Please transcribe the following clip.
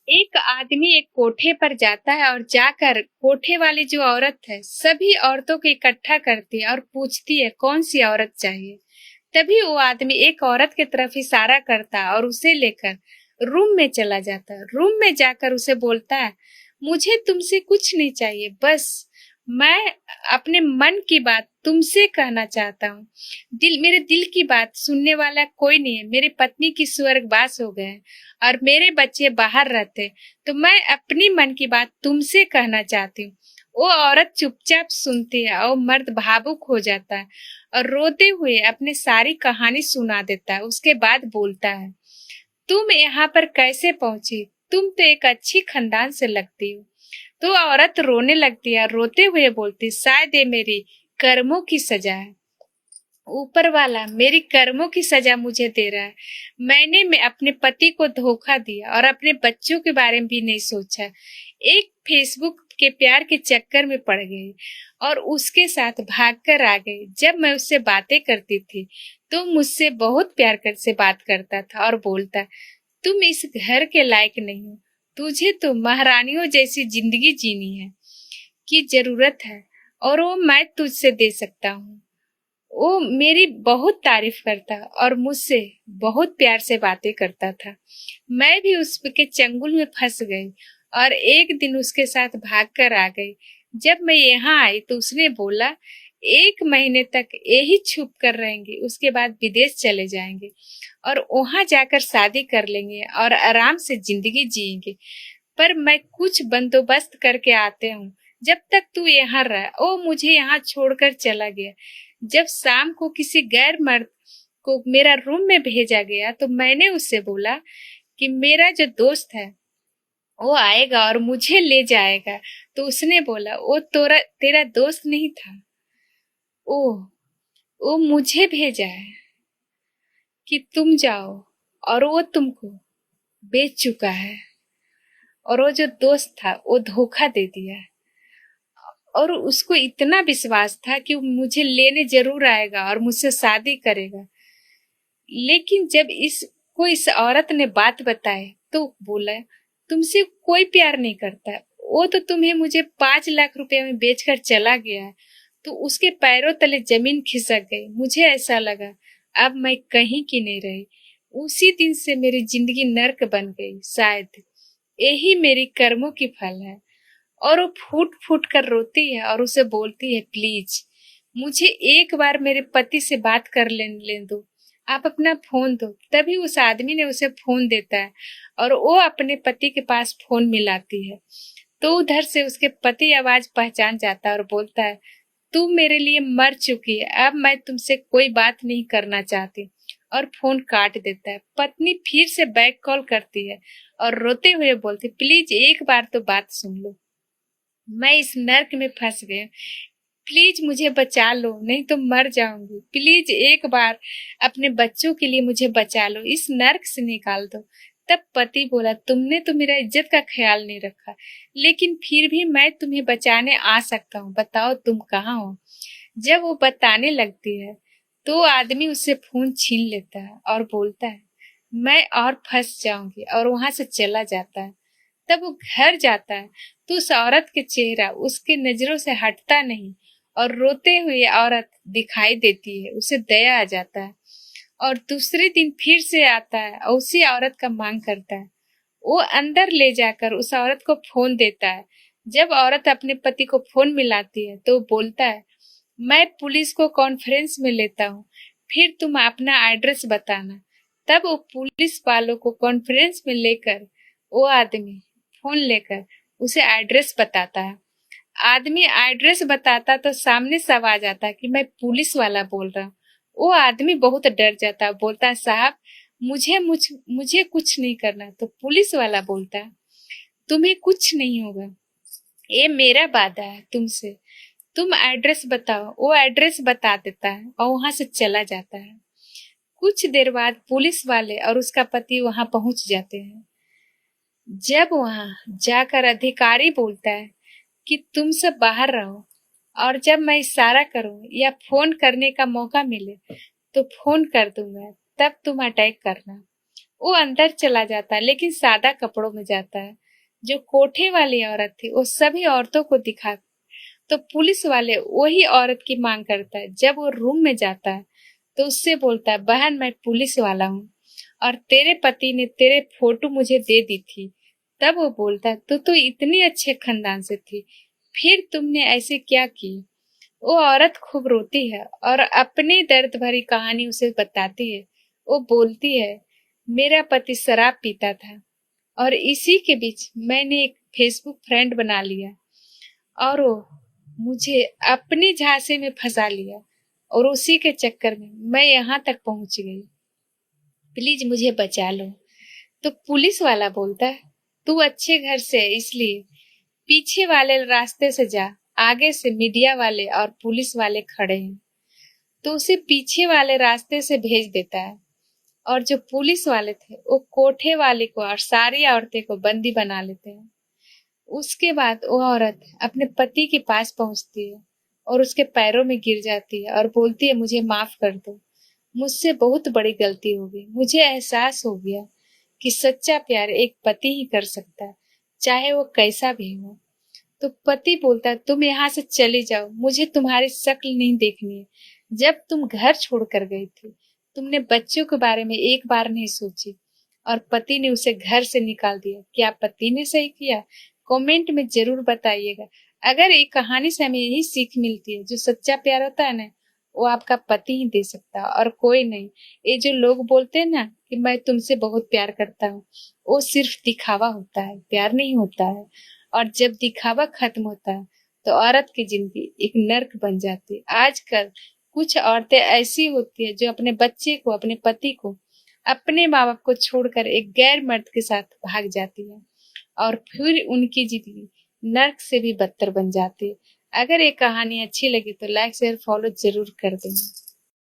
एक आदमी एक कोठे पर जाता है और जाकर कोठे वाली जो औरत है सभी औरतों को इकट्ठा करती है और पूछती है कौन सी औरत चाहिए। तभी वो आदमी एक औरत की तरफ इशारा करता है और उसे लेकर रूम में चला जाता है। रूम में जाकर उसे बोलता है, मुझे तुमसे कुछ नहीं चाहिए, बस मैं अपने मन की बात तुमसे कहना चाहता हूँ। मेरे दिल की बात सुनने वाला कोई नहीं है। मेरी पत्नी की स्वर्गवास हो गए और मेरे बच्चे बाहर रहते, तो मैं अपनी मन की बात तुमसे कहना चाहती हूँ। वो औरत चुपचाप सुनती है और मर्द भावुक हो जाता है और रोते हुए अपनी सारी कहानी सुना देता है। उसके बाद बोलता है, तुम यहाँ पर कैसे पहुंची? तुम तो एक अच्छी खानदान से लगती हो। तो औरत रोने लगती है और रोते हुए बोलती, शायद ये मेरी कर्मों की सजा है। ऊपर वाला मेरी कर्मों की सजा मुझे दे रहा है। मैं अपने पति को धोखा दिया और अपने बच्चों के बारे में भी नहीं सोचा। एक फेसबुक के प्यार के चक्कर में पड़ गई और उसके साथ भागकर आ गई। जब मैं उससे बातें करती थी तो मुझसे बहुत प्यार कर से बात करता था और बोलता, तुम इस घर के लायक नहीं हो, तुझे तो महारानियों जैसी जिंदगी जीनी है की जरूरत है और वो मैं तुझसे दे सकता हूँ। वो मेरी बहुत तारीफ करता और मुझसे बहुत प्यार से बातें करता था। मैं भी उसके चंगुल में फंस गई और एक दिन उसके साथ भागकर आ गई। जब मैं यहाँ आई तो उसने बोला, 1 महीने तक यही छुप कर रहेंगे, उसके बाद विदेश चले जाएंगे और वहां जाकर शादी कर लेंगे और आराम से जिंदगी जिएंगे। पर मैं कुछ बंदोबस्त करके आते हूँ, जब तक तू यहाँ रह। ओ मुझे यहाँ छोड़कर चला गया। जब शाम को किसी गैर मर्द को मेरा रूम में भेजा गया तो मैंने उससे बोला कि मेरा जो दोस्त है वो आएगा और मुझे ले जाएगा। तो उसने बोला, वो तेरा दोस्त नहीं था, ओ वो मुझे भेजा है कि तुम जाओ और वो तुमको बेच चुका है और वो जो दोस्त था वो धोखा दे दिया और उसको इतना विश्वास था कि वो मुझे लेने जरूर आएगा और मुझसे शादी करेगा। लेकिन जब इस औरत ने बात बताई तो बोला, तुमसे कोई प्यार नहीं करता, वो तो तुम्हें मुझे 5 लाख रुपए में बेचकर चला गया। तो उसके पैरों तले जमीन खिसक गई। मुझे ऐसा लगा अब मैं कहीं की नहीं रही। उसी दिन से मेरी जिंदगी नर्क बन गई। शायद यही मेरी कर्मों की फल है। और वो फूट फूट कर रोती है और उसे बोलती है, प्लीज मुझे एक बार मेरे पति से बात कर ले दो, आप अपना फोन दो। तभी उस आदमी ने उसे फोन देता है और वो अपने पति के पास फोन मिलाती है। तो उधर से उसके पति आवाज पहचान जाता है और बोलता है, तुम मेरे लिए मर चुकी है, अब मैं तुमसे कोई बात नहीं करना चाहती, और फोन काट देता है। पत्नी फिर से बैक कॉल करती है और रोते हुए बोलती, प्लीज एक बार तो बात सुन लो, मैं इस नर्क में फंस गई, प्लीज मुझे बचा लो, नहीं तो मर जाऊंगी। प्लीज एक बार अपने बच्चों के लिए मुझे बचा लो, इस नर्क से निकाल दो। तब पति बोला, तुमने तो मेरा इज्जत का ख्याल नहीं रखा, लेकिन फिर भी मैं तुम्हें बचाने आ सकता हूँ, बताओ तुम कहाँ हो। जब वो बताने लगती है तो आदमी उससे फोन छीन लेता है और बोलता है, मैं और फंस जाऊंगी, और वहां से चला जाता है। तब वो घर जाता है तो उस औरत के चेहरा उसके नजरों से हटता नहीं और रोते हुए औरत दिखाई देती है। उसे दया आ जाता है और दूसरे दिन फिर से आता है और उसी औरत का मांग करता है। वो अंदर ले जाकर उस औरत को फोन देता है। जब औरत अपने पति को फोन मिलाती है तो बोलता है, मैं पुलिस को कॉन्फ्रेंस में लेता हूँ, फिर तुम अपना एड्रेस बताना। तब वो पुलिस वालों को कॉन्फ्रेंस में लेकर वो आदमी फोन लेकर उसे एड्रेस बताता है। आदमी एड्रेस बताता तो सामने से आवाज आता है कि मैं पुलिस वाला बोल रहा हूँ। वो आदमी बहुत डर जाता है, बोलता है, साहब मुझे कुछ नहीं करना। तो पुलिस वाला बोलता है, तुम्हें कुछ नहीं होगा, ये मेरा वादा है तुमसे, तुम एड्रेस बताओ। वो एड्रेस बता देता है और वहां से चला जाता है। कुछ देर बाद पुलिस वाले और उसका पति वहां पहुंच जाते हैं। जब वहां जाकर अधिकारी बोलता है कि तुम सब बाहर रहो और जब मैं इशारा करूं या फोन करने का मौका मिले तो फोन कर दूंगा, तब तुम अटैक करना। वो अंदर चला जाता है लेकिन सादा कपड़ों में जाता है। जो कोठे वाली औरत थी वो सभी औरतों को दिखा, तो पुलिस वाले वही औरत की मांग करता है। जब वो रूम में जाता है तो उससे बोलता है, बहन मैं पुलिस वाला हूँ और तेरे पति ने तेरे फोटो मुझे दे दी थी। तब वो बोलता है, तू तो इतनी अच्छे खानदान से थी, फिर तुमने ऐसे क्या की। वो औरत खूब रोती है और अपनी दर्द भरी कहानी उसे बताती है। वो बोलती है, मेरा पति शराब पीता था और इसी के बीच मैंने एक फेसबुक फ्रेंड बना लिया और वो मुझे अपने झांसे में फंसा लिया और उसी के चक्कर में मैं यहाँ तक पहुंच गई। प्लीज मुझे बचा लो। तो पुलिस वाला बोलता है, तू अच्छे घर से है इसलिए पीछे वाले रास्ते से जा, आगे से मीडिया वाले और पुलिस वाले खड़े हैं। तो उसे पीछे वाले रास्ते से भेज देता है और जो पुलिस वाले थे वो कोठे वाले को और सारी औरतें को बंदी बना लेते हैं। उसके बाद वो औरत अपने पति के पास पहुंचती है और उसके पैरों में गिर जाती है और बोलती है, मुझे माफ कर दो, मुझसे बहुत बड़ी गलती हो गई। मुझे एहसास हो गया कि सच्चा प्यार एक पति ही कर सकता है, चाहे वो कैसा भी हो। तो पति बोलता है, तुम यहाँ से चले जाओ, मुझे तुम्हारी शक्ल नहीं देखनी है। जब तुम घर छोड़कर गई थी तुमने बच्चों के बारे में एक बार नहीं सोची और पति ने उसे घर से निकाल दिया। क्या पति ने सही किया? कमेंट में जरूर बताइएगा। अगर एक कहानी से हमें यही सीख मिलती है, जो सच्चा प्यार होता है ना, वो आपका पति ही दे सकता है और कोई नहीं। ये जो लोग बोलते हैं ना कि मैं तुमसे बहुत प्यार करता हूँ, वो सिर्फ दिखावा होता है, प्यार नहीं होता है। और जब दिखावा खत्म होता है तो औरत की जिंदगी एक नर्क बन जाती है। आजकल कुछ औरतें ऐसी होती है जो अपने बच्चे को, अपने पति को, अपने माँ बाप को छोड़कर एक गैर मर्द के साथ भाग जाती है और फिर उनकी जिंदगी नर्क से भी बदतर बन जाती है। अगर ये कहानी अच्छी लगी तो लाइक शेयर फॉलो जरूर कर देना।